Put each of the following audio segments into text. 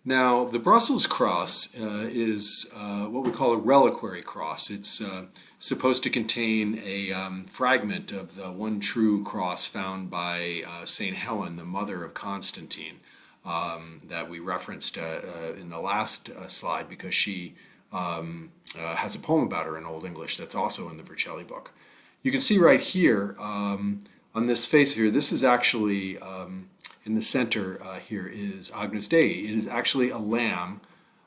Now, the Brussels cross is what we call a reliquary cross. It's supposed to contain a fragment of the one true cross found by St. Helen, the mother of Constantine, that we referenced in the last slide because she has a poem about her in Old English that's also in the Vercelli book. You can see right here on this face here, this is actually in the center here is Agnus Dei. It is actually a lamb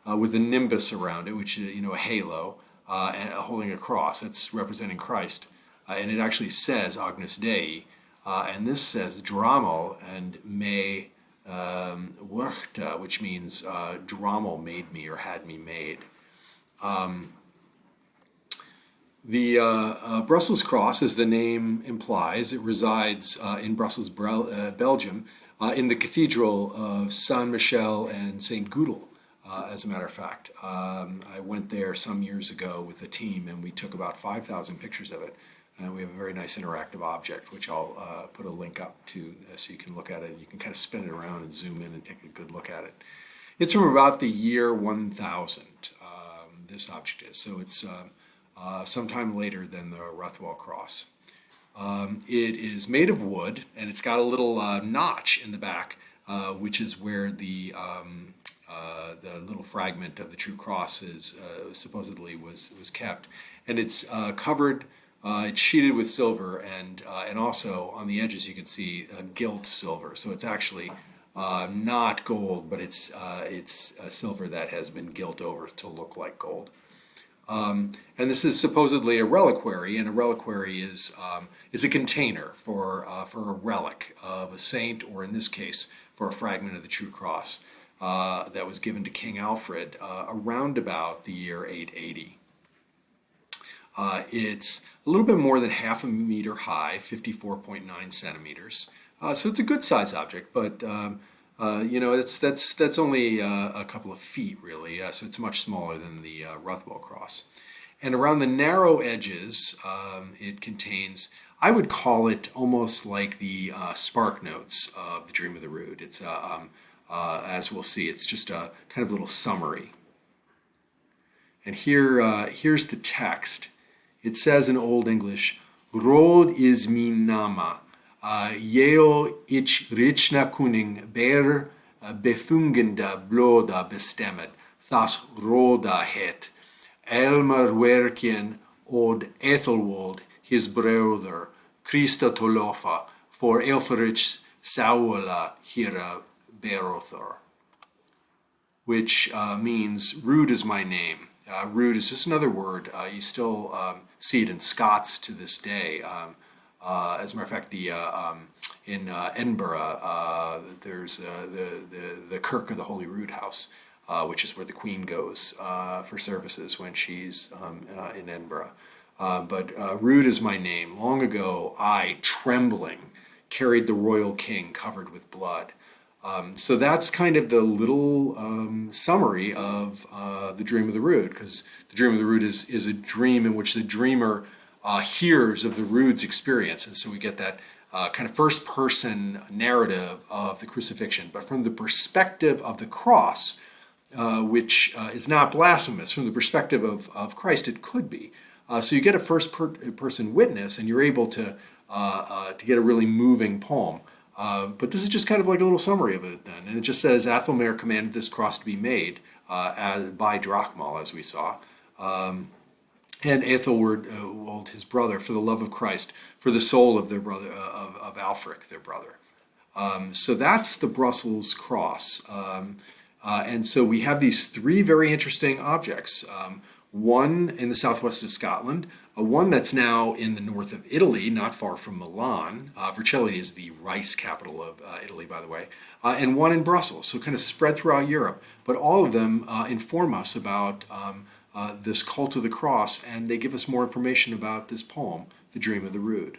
with a nimbus around it, which is, a halo, and holding a cross. That's representing Christ. And it actually says Agnus Dei. And this says Dramal and me Werchta, which means Dramal made me or had me made. The Brussels cross, as the name implies, it resides in Brussels, Belgium, in the Cathedral of Saint Michel and Saint Gudule, as a matter of fact. I went there some years ago with a team and we took about 5,000 pictures of it. And we have a very nice interactive object, which I'll put a link up to so you can look at it. You can kind of spin it around and zoom in and take a good look at it. It's from about the year 1000, this object is. So it's sometime later than the Rothwell cross. It is made of wood, and it's got a little notch in the back, which is where the little fragment of the true cross is supposedly was kept, and it's covered. It's sheeted with silver, and also on the edges you can see gilt silver. So it's actually not gold, but it's silver that has been gilt over to look like gold. And this is supposedly a reliquary, and a reliquary is a container for a relic of a saint, or in this case, for a fragment of the true cross that was given to King Alfred around about the year 880. It's a little bit more than half a meter high, 54.9 centimeters. So it's a good size object, but that's only a couple of feet really, so it's much smaller than the Rothwell cross. And around the narrow edges, it contains, I would call it almost like the spark notes of the Dream of the Rood. It's, as we'll see, it's just a kind of little summary. And here's the text. It says in Old English, Rod is mi nama. Yeo ich richna kuning ber befungenda bloda bestemmed, thas roda het. Elmer werkien od Ethelwald, his brother, Christa Tolofa, for Elferich Saula hira berother, which means Rood is my name. Rood is just another word. You still see it in Scots to this day. As a matter of fact, in Edinburgh, there's the Kirk of the Holy Rood House, which is where the Queen goes for services when she's in Edinburgh. But Rood is my name. Long ago, I, trembling, carried the royal king covered with blood. So that's kind of the little summary of the Dream of the Rood, because the Dream of the Rood is a dream in which the dreamer hears of the Rood's experience. And so we get that kind of first-person narrative of the crucifixion, but from the perspective of the cross, which is not blasphemous. From the perspective of Christ, it could be. So you get a first-person witness, and you're able to get a really moving poem. But this is just kind of like a little summary of it then. And it just says, Athelmer commanded this cross to be made by Drachmal, as we saw. And Ethelwald, his brother, for the love of Christ, for the soul of their brother, of Alfric, their brother. So that's the Brussels cross. And so we have these three very interesting objects. One in the southwest of Scotland, one that's now in the north of Italy, not far from Milan. Vercelli is the rice capital of Italy, by the way, and one in Brussels, so kind of spread throughout Europe. But all of them inform us about this cult of the cross, and they give us more information about this poem, The Dream of the Rood.